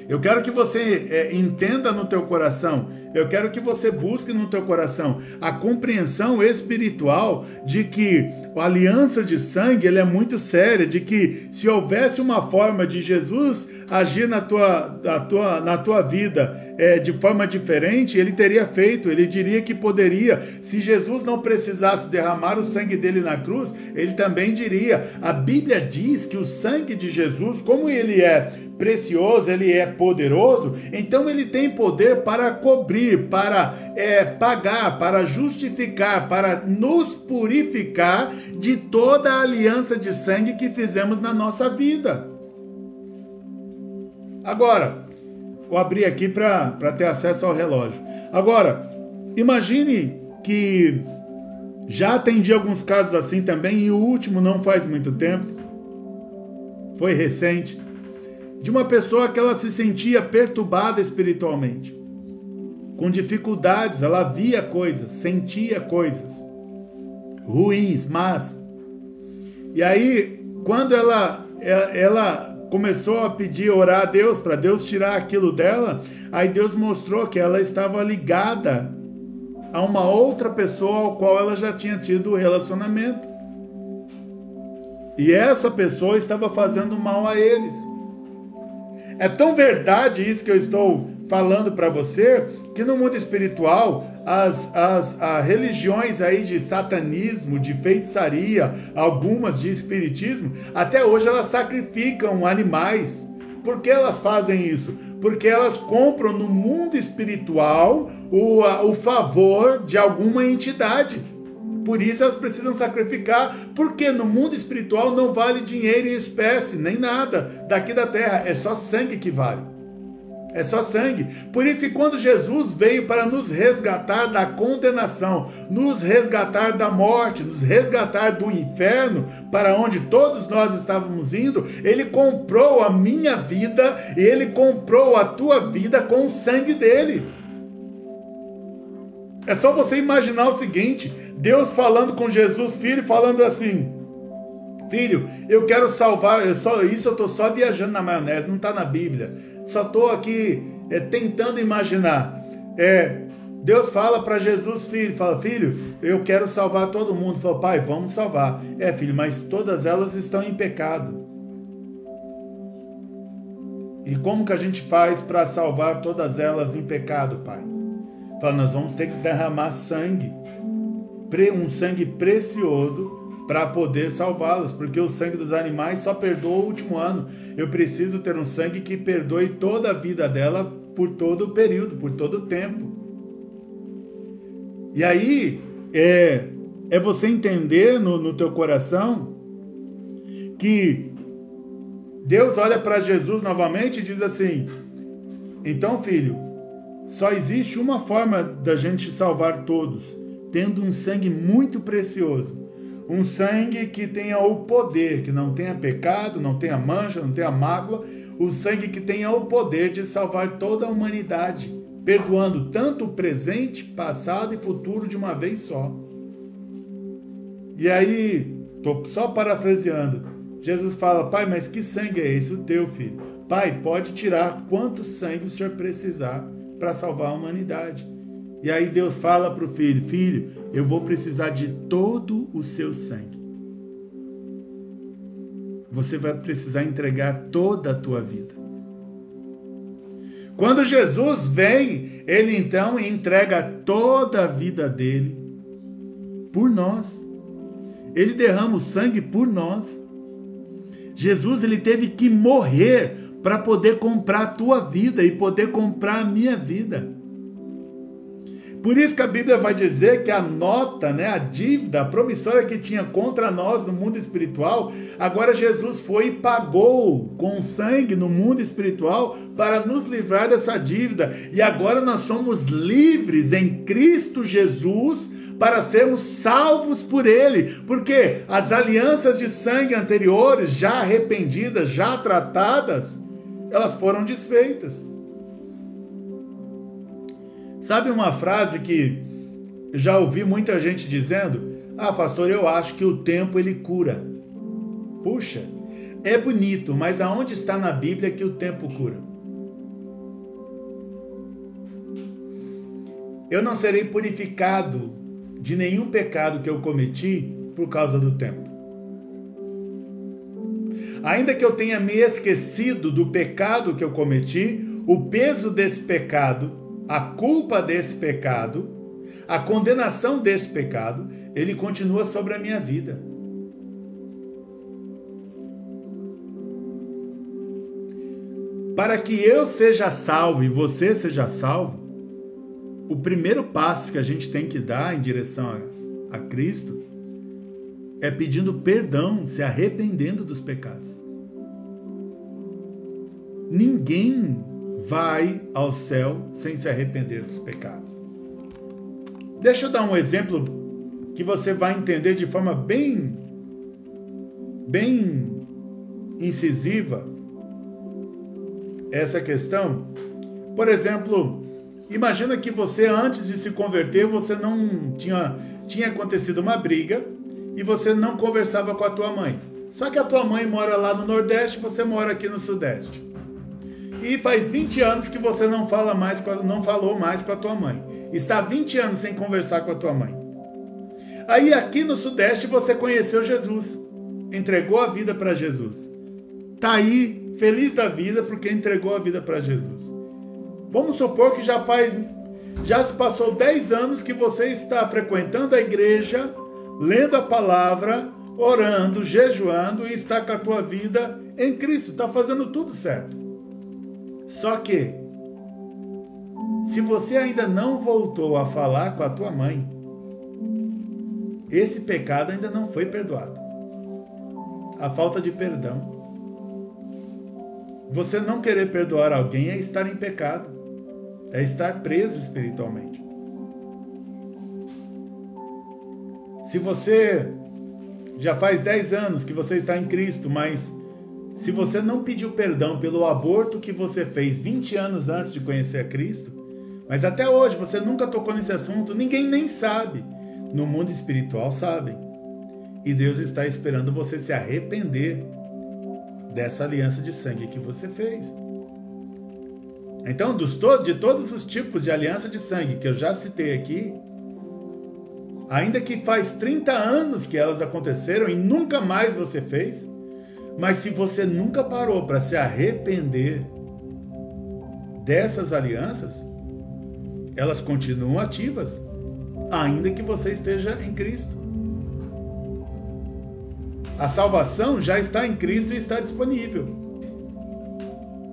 Eu quero que você entenda no teu coração, eu quero que você busque no teu coração a compreensão espiritual de que a aliança de sangue ela é muito séria, de que se houvesse uma forma de Jesus agir na tua vida de forma diferente, ele teria feito, ele diria que poderia. Se Jesus não precisasse derramar o sangue dele na cruz, ele também diria. A Bíblia diz que o sangue de Jesus, como ele é precioso, ele é poderoso, então ele tem poder para cobrir, para pagar, para justificar, para nos purificar de toda a aliança de sangue que fizemos na nossa vida. Agora, vou abrir aqui para ter acesso ao relógio. Agora, imagine que já atendi alguns casos assim também, e o último não faz muito tempo, foi recente, de uma pessoa que ela se sentia perturbada espiritualmente, com dificuldades, ela via coisas, sentia coisas ruins, más. E aí, quando ela começou a pedir, orar a Deus, para Deus tirar aquilo dela, aí Deus mostrou que ela estava ligada a uma outra pessoa ao qual ela já tinha tido relacionamento. E essa pessoa estava fazendo mal a eles. É tão verdade isso que eu estou falando para você, que no mundo espiritual, as religiões aí de satanismo, de feitiçaria, algumas de espiritismo, até hoje elas sacrificam animais. Por que elas fazem isso? Porque elas compram no mundo espiritual o favor de alguma entidade. Por isso elas precisam sacrificar, porque no mundo espiritual não vale dinheiro em espécie, nem nada daqui da terra, é só sangue que vale. É só sangue. Por isso que quando Jesus veio para nos resgatar da condenação, nos resgatar da morte, nos resgatar do inferno, para onde todos nós estávamos indo, ele comprou a minha vida e ele comprou a tua vida com o sangue dele. É só você imaginar o seguinte, Deus falando com Jesus, filho, falando assim: filho, eu quero salvar, isso eu estou só viajando na maionese, não está na Bíblia. Só estou aqui tentando imaginar. Deus fala para Jesus, filho, fala: filho, eu quero salvar todo mundo. Fala: pai, vamos salvar. Filho, mas todas elas estão em pecado. E como que a gente faz para salvar todas elas em pecado, pai? Fala: nós vamos ter que derramar sangue, um sangue precioso, para poder salvá-los, porque o sangue dos animais só perdoa o último ano. Eu preciso ter um sangue que perdoe toda a vida dela por todo o período, por todo o tempo. E aí é você entender no teu coração que Deus olha para Jesus novamente e diz assim: então, filho, só existe uma forma da gente salvar todos, tendo um sangue muito precioso. Um sangue que tenha o poder, que não tenha pecado, não tenha mancha, não tenha mácula. O sangue que tenha o poder de salvar toda a humanidade, perdoando tanto o presente, passado e futuro de uma vez só. E aí, estou só parafraseando, Jesus fala: pai, mas que sangue é esse? O teu, filho. Pai, pode tirar quanto sangue o senhor precisar para salvar a humanidade. E aí Deus fala para o filho: filho, eu vou precisar de todo o seu sangue. Você vai precisar entregar toda a tua vida. Quando Jesus vem, ele então entrega toda a vida dele por nós. Ele derrama o sangue por nós. Jesus, ele teve que morrer para poder comprar a tua vida e poder comprar a minha vida. Por isso que a Bíblia vai dizer que a nota, a dívida, a promissória que tinha contra nós no mundo espiritual, agora Jesus foi e pagou com sangue no mundo espiritual para nos livrar dessa dívida. E agora nós somos livres em Cristo Jesus para sermos salvos por Ele. Porque as alianças de sangue anteriores, já arrependidas, já tratadas, elas foram desfeitas. Sabe uma frase que já ouvi muita gente dizendo? Ah, pastor, eu acho que o tempo ele cura. Puxa, é bonito, mas aonde está na Bíblia que o tempo cura? Eu não serei purificado de nenhum pecado que eu cometi por causa do tempo. Ainda que eu tenha me esquecido do pecado que eu cometi, o peso desse pecado, a culpa desse pecado, a condenação desse pecado, ele continua sobre a minha vida. Para que eu seja salvo e você seja salvo, o primeiro passo que a gente tem que dar em direção a Cristo é pedindo perdão, se arrependendo dos pecados. Ninguém vai ao céu sem se arrepender dos pecados. Deixa eu dar um exemplo que você vai entender de forma bem incisiva essa questão. Por exemplo, imagina que você, antes de se converter, você não tinha acontecido uma briga e você não conversava com a tua mãe. Só que a tua mãe mora lá no Nordeste e você mora aqui no Sudeste. E faz 20 anos que você não falou mais com a tua mãe. Está 20 anos sem conversar com a tua mãe. Aí aqui no Sudeste você conheceu Jesus. Entregou a vida para Jesus. Está aí feliz da vida porque entregou a vida para Jesus. Vamos supor que já se passou 10 anos que você está frequentando a igreja, lendo a palavra, orando, jejuando e está com a tua vida em Cristo, está fazendo tudo certo. Só que, se você ainda não voltou a falar com a tua mãe, esse pecado ainda não foi perdoado. A falta de perdão. Você não querer perdoar alguém é estar em pecado, é estar preso espiritualmente. Se você já faz 10 anos que você está em Cristo, mas se você não pediu perdão pelo aborto que você fez 20 anos antes de conhecer a Cristo, mas até hoje você nunca tocou nesse assunto, ninguém nem sabe. No mundo espiritual sabem. E Deus está esperando você se arrepender dessa aliança de sangue que você fez. Então, de todos os tipos de aliança de sangue que eu já citei aqui, ainda que faz 30 anos que elas aconteceram e nunca mais você fez, mas se você nunca parou para se arrepender dessas alianças, elas continuam ativas, ainda que você esteja em Cristo. A salvação já está em Cristo e está disponível.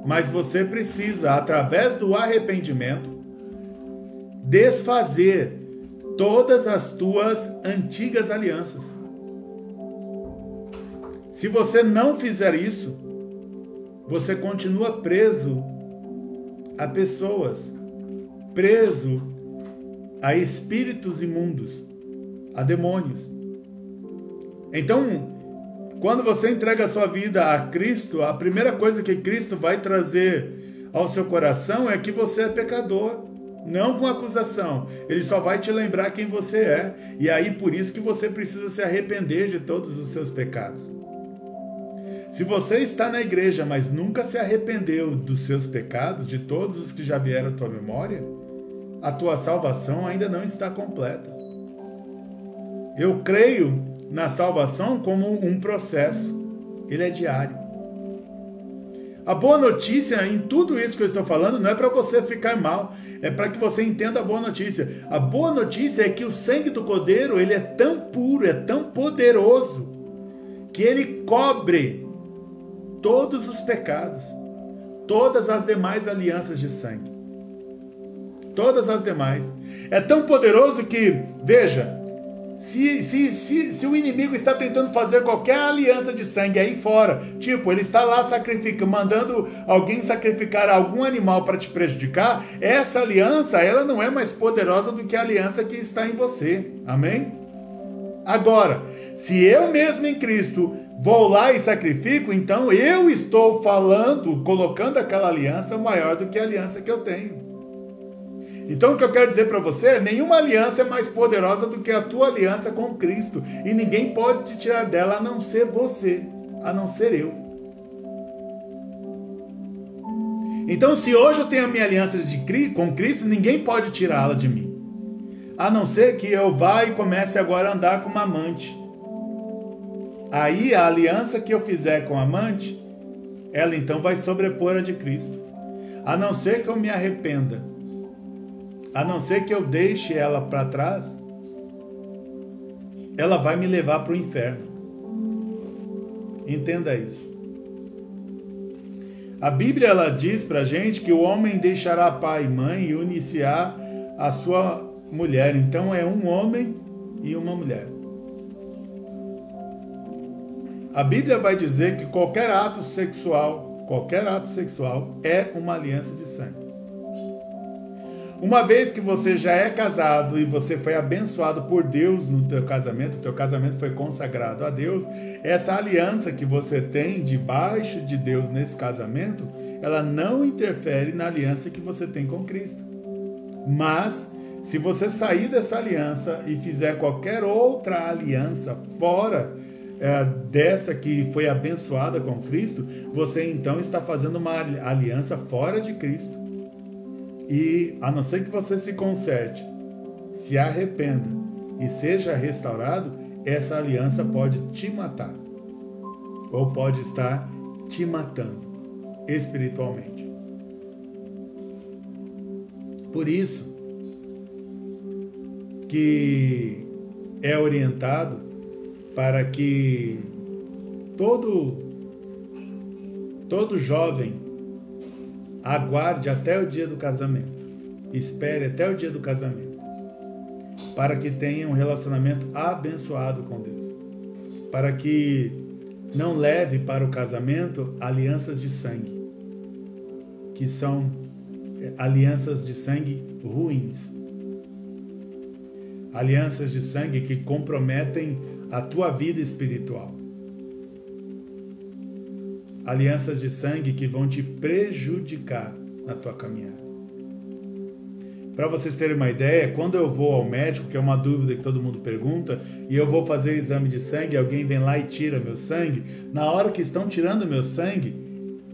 Mas você precisa, através do arrependimento, desfazer todas as tuas antigas alianças. Se você não fizer isso, você continua preso a pessoas, preso a espíritos imundos, a demônios. Então, quando você entrega a sua vida a Cristo, a primeira coisa que Cristo vai trazer ao seu coração é que você é pecador, não com acusação. Ele só vai te lembrar quem você é. E aí, por isso que você precisa se arrepender de todos os seus pecados. Se você está na igreja, mas nunca se arrependeu dos seus pecados, de todos os que já vieram à tua memória, a tua salvação ainda não está completa. Eu creio na salvação como um processo. Ele é diário. A boa notícia em tudo isso que eu estou falando não é para você ficar mal, é para que você entenda a boa notícia. A boa notícia é que o sangue do Cordeiro, ele é tão puro, é tão poderoso, que ele cobre todos os pecados, todas as demais alianças de sangue. Todas as demais. É tão poderoso que, veja, se o inimigo está tentando fazer qualquer aliança de sangue aí fora, tipo, ele está lá sacrificando, mandando alguém sacrificar algum animal para te prejudicar, essa aliança, ela não é mais poderosa do que a aliança que está em você. Amém? Agora, se eu mesmo em Cristo vou lá e sacrifico, então eu estou falando, colocando aquela aliança maior do que a aliança que eu tenho. Então o que eu quero dizer para você é: nenhuma aliança é mais poderosa do que a tua aliança com Cristo. E ninguém pode te tirar dela a não ser você, a não ser eu. Então se hoje eu tenho a minha aliança com Cristo, ninguém pode tirá-la de mim. A não ser que eu vá e comece agora a andar com uma amante. Aí a aliança que eu fizer com a amante, ela então vai sobrepor a de Cristo. A não ser que eu me arrependa, a não ser que eu deixe ela para trás, ela vai me levar para o inferno. Entenda isso. A Bíblia ela diz para a gente que o homem deixará pai e mãe e unir-se-á a sua mulher. Então é um homem e uma mulher. A Bíblia vai dizer que qualquer ato sexual é uma aliança de sangue. Uma vez que você já é casado e você foi abençoado por Deus no teu casamento foi consagrado a Deus, essa aliança que você tem debaixo de Deus nesse casamento, ela não interfere na aliança que você tem com Cristo. Mas, se você sair dessa aliança e fizer qualquer outra aliança fora dessa que foi abençoada com Cristo, você então está fazendo uma aliança fora de Cristo. E a não ser que você se conserte, se arrependa e seja restaurado, essa aliança pode te matar. Ou pode estar te matando. espiritualmente. Por isso que é orientado para que todo jovem aguarde até o dia do casamento, espere até o dia do casamento, para que tenha um relacionamento abençoado com Deus, para que não leve para o casamento alianças de sangue, que são alianças de sangue ruins, alianças de sangue que comprometem a tua vida espiritual, alianças de sangue que vão te prejudicar na tua caminhada. Para vocês terem uma ideia, quando eu vou ao médico, que é uma dúvida que todo mundo pergunta, e eu vou fazer exame de sangue, alguém vem lá e tira meu sangue, na hora que estão tirando meu sangue,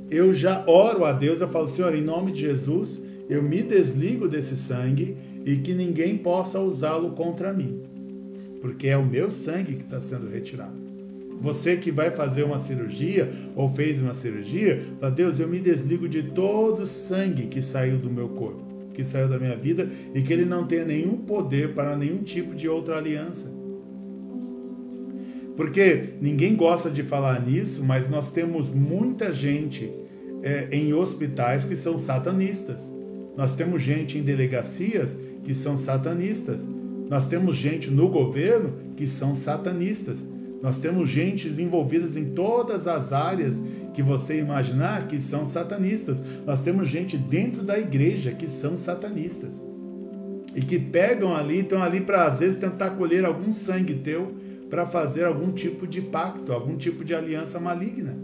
eu já oro a Deus, eu falo, Senhor, em nome de Jesus, eu me desligo desse sangue e que ninguém possa usá-lo contra mim, porque é o meu sangue que está sendo retirado. Você que vai fazer uma cirurgia ou fez uma cirurgia, fala, Deus, eu me desligo de todo o sangue que saiu do meu corpo, que saiu da minha vida, e que ele não tenha nenhum poder para nenhum tipo de outra aliança. Porque ninguém gosta de falar nisso, mas nós temos muita gente em hospitais que são satanistas. Nós temos gente em delegacias que são satanistas. Nós temos gente no governo que são satanistas. Nós temos gente envolvidas em todas as áreas que você imaginar que são satanistas. Nós temos gente dentro da igreja que são satanistas. E que pegam ali, estão ali para às vezes tentar colher algum sangue teu para fazer algum tipo de pacto, algum tipo de aliança maligna.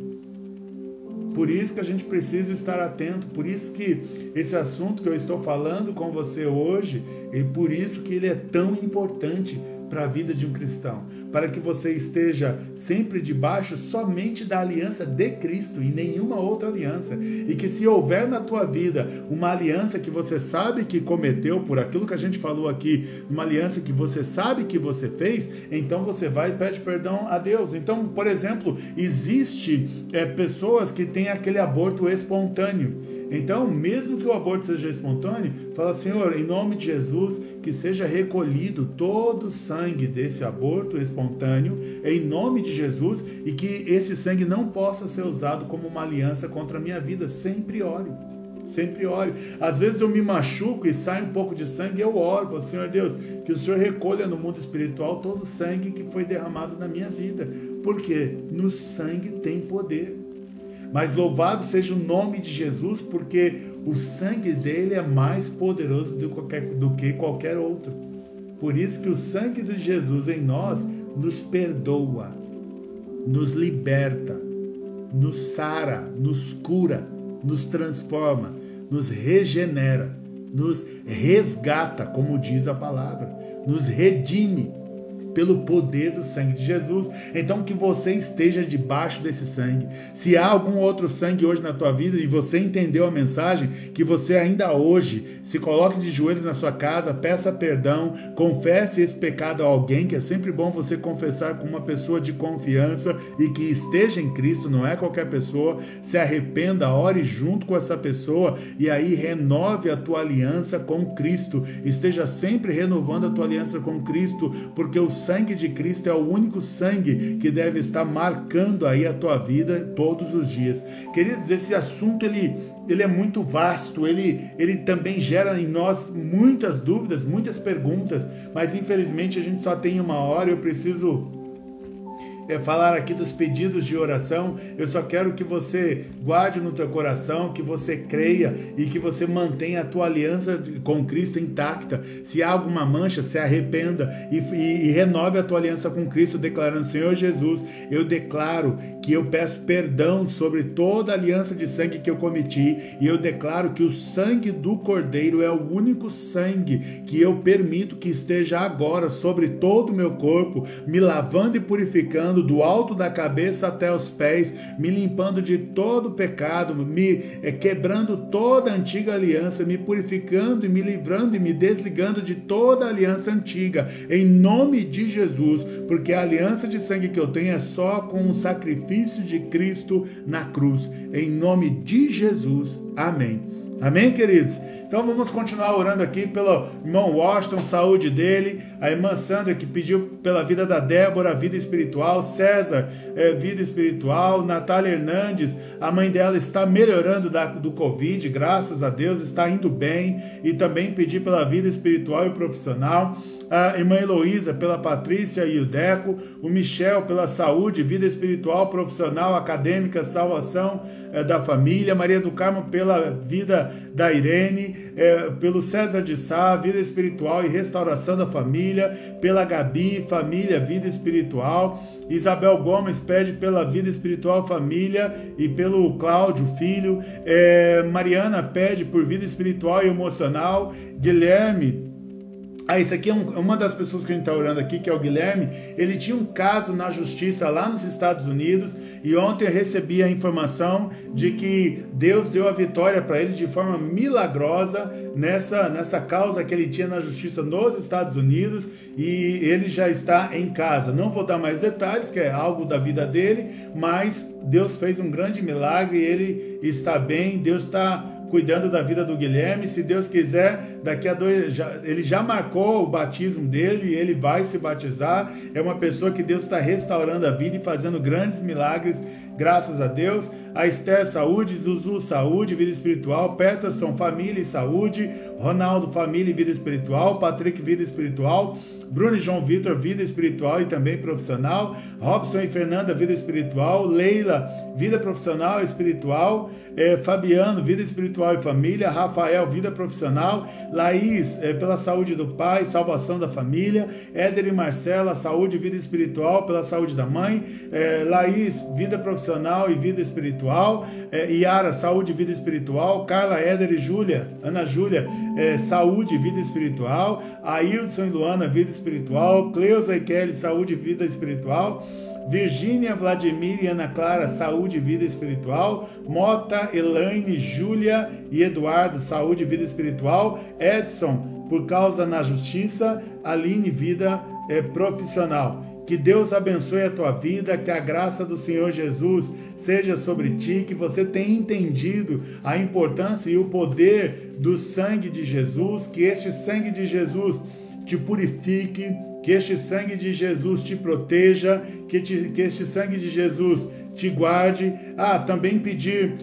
Por isso que a gente precisa estar atento, por isso que esse assunto que eu estou falando com você hoje, e por isso que ele é tão importante para a vida de um cristão, para que você esteja sempre debaixo somente da aliança de Cristo e nenhuma outra aliança, e que se houver na tua vida uma aliança que você sabe que cometeu por aquilo que a gente falou aqui, uma aliança que você sabe que você fez, então você vai e pede perdão a Deus. Então, por exemplo, existe pessoas que têm aquele aborto espontâneo. Então, mesmo que o aborto seja espontâneo, fala, Senhor, em nome de Jesus, que seja recolhido todo o sangue desse aborto espontâneo, em nome de Jesus, e que esse sangue não possa ser usado como uma aliança contra a minha vida. Sempre ore. Sempre ore. Às vezes eu me machuco e sai um pouco de sangue, eu oro, falo, Senhor Deus, que o Senhor recolha no mundo espiritual todo o sangue que foi derramado na minha vida. Porque no sangue tem poder. Mas louvado seja o nome de Jesus, porque o sangue dele é mais poderoso do que qualquer outro. Por isso que o sangue de Jesus em nós nos perdoa, nos liberta, nos sara, nos cura, nos transforma, nos regenera, nos resgata, como diz a palavra, nos redime pelo poder do sangue de Jesus. Então que você esteja debaixo desse sangue. Se há algum outro sangue hoje na tua vida e você entendeu a mensagem, que você ainda hoje se coloque de joelhos na sua casa, peça perdão, confesse esse pecado a alguém, que é sempre bom você confessar com uma pessoa de confiança e que esteja em Cristo, não é qualquer pessoa. Se arrependa, ore junto com essa pessoa e aí renove a tua aliança com Cristo. Esteja sempre renovando a tua aliança com Cristo, porque o sangue de Cristo é o único sangue que deve estar marcando aí a tua vida todos os dias. Queridos, esse assunto ele é muito vasto, ele também gera em nós muitas dúvidas, muitas perguntas, mas infelizmente a gente só tem uma hora. Eu preciso falar aqui dos pedidos de oração. Eu só quero que você guarde no teu coração, que você creia e que você mantenha a tua aliança com Cristo intacta. Se há alguma mancha, se arrependa e renove a tua aliança com Cristo, declarando, Senhor Jesus, eu declaro que eu peço perdão sobre toda a aliança de sangue que eu cometi, e eu declaro que o sangue do Cordeiro é o único sangue que eu permito que esteja agora sobre todo o meu corpo, me lavando e purificando, purificando do alto da cabeça até os pés, me limpando de todo pecado, me quebrando toda a antiga aliança, me purificando e me livrando e me desligando de toda a aliança antiga, em nome de Jesus, porque a aliança de sangue que eu tenho é só com o sacrifício de Cristo na cruz, em nome de Jesus, amém. Amém, queridos? Então vamos continuar orando aqui pelo irmão Washington, saúde dele, a irmã Sandra que pediu pela vida da Débora, vida espiritual, César, vida espiritual, Natália Hernandes, a mãe dela está melhorando do Covid, graças a Deus, está indo bem, e também pedir pela vida espiritual e profissional, a irmã Heloísa pela Patrícia e o Deco, o Michel pela saúde, vida espiritual, profissional, acadêmica, salvação da família, Maria do Carmo pela vida da Irene, pelo César de Sá, vida espiritual e restauração da família, pela Gabi, família, vida espiritual, Isabel Gomes pede pela vida espiritual, família, e pelo Cláudio, filho, Mariana pede por vida espiritual e emocional, Guilherme. Isso aqui é uma das pessoas que a gente está orando aqui, que é o Guilherme. Ele tinha um caso na justiça lá nos Estados Unidos, e ontem eu recebi a informação de que Deus deu a vitória para ele de forma milagrosa nessa causa que ele tinha na justiça nos Estados Unidos, e ele já está em casa. Não vou dar mais detalhes, que é algo da vida dele, mas Deus fez um grande milagre, ele está bem, Deus está cuidando da vida do Guilherme. Se Deus quiser, daqui a ele já marcou o batismo dele e ele vai se batizar. É uma pessoa que Deus está restaurando a vida e fazendo grandes milagres, graças a Deus. A Esther, saúde, Zuzu, saúde, vida espiritual, Peterson, família e saúde, Ronaldo, família e vida espiritual, Patrick, vida espiritual, Bruno e João Vitor, vida espiritual e também profissional, Robson e Fernanda, vida espiritual, Leila, vida profissional e espiritual, Fabiano, vida espiritual e família, Rafael, vida profissional, Laís, pela saúde do pai, salvação da família, Éder e Marcela, saúde e vida espiritual, pela saúde da mãe, Laís, vida profissional e vida espiritual, Yara, saúde e vida espiritual, Carla, Éder e Júlia, Ana Júlia, saúde e vida espiritual, Ailson e Luana, vida espiritual, Cleusa e Kelly, saúde e vida espiritual, Virgínia, Vladimir e Ana Clara, saúde e vida espiritual, Mota, Elaine, Júlia e Eduardo, saúde e vida espiritual, Edson, por causa na justiça, Aline, vida profissional. Que Deus abençoe a tua vida, que a graça do Senhor Jesus seja sobre ti, que você tenha entendido a importância e o poder do sangue de Jesus, que este sangue de Jesus te purifique, que este sangue de Jesus te proteja, que este sangue de Jesus te guarde. Também pedir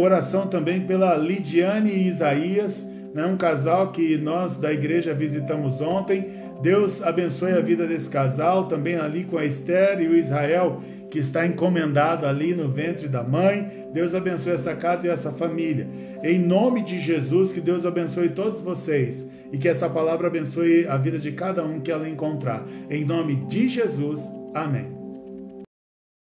oração também pela Lidiane e Isaías, né, um casal que nós da igreja visitamos ontem. Deus abençoe a vida desse casal, também ali com a Esther e o Israel, que está encomendado ali no ventre da mãe. Deus abençoe essa casa e essa família. Em nome de Jesus, que Deus abençoe todos vocês e que essa palavra abençoe a vida de cada um que ela encontrar. Em nome de Jesus, amém.